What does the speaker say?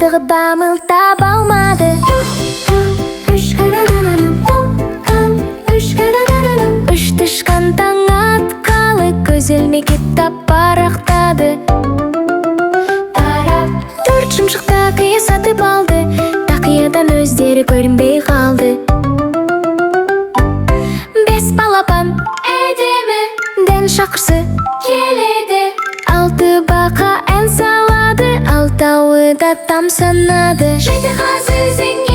ынтыгып дамыл таба алмады. Үш тышқан таң аткалы көз ілмей кеттап парақтады. Төрт шымшық тақия сатып алды, тақиядан өздері көрінбей қалды. Бес балапан әдемі дән шақырсы келеді. Алты бақа ән салады, алтауы да тамсанады. Жайдақ азы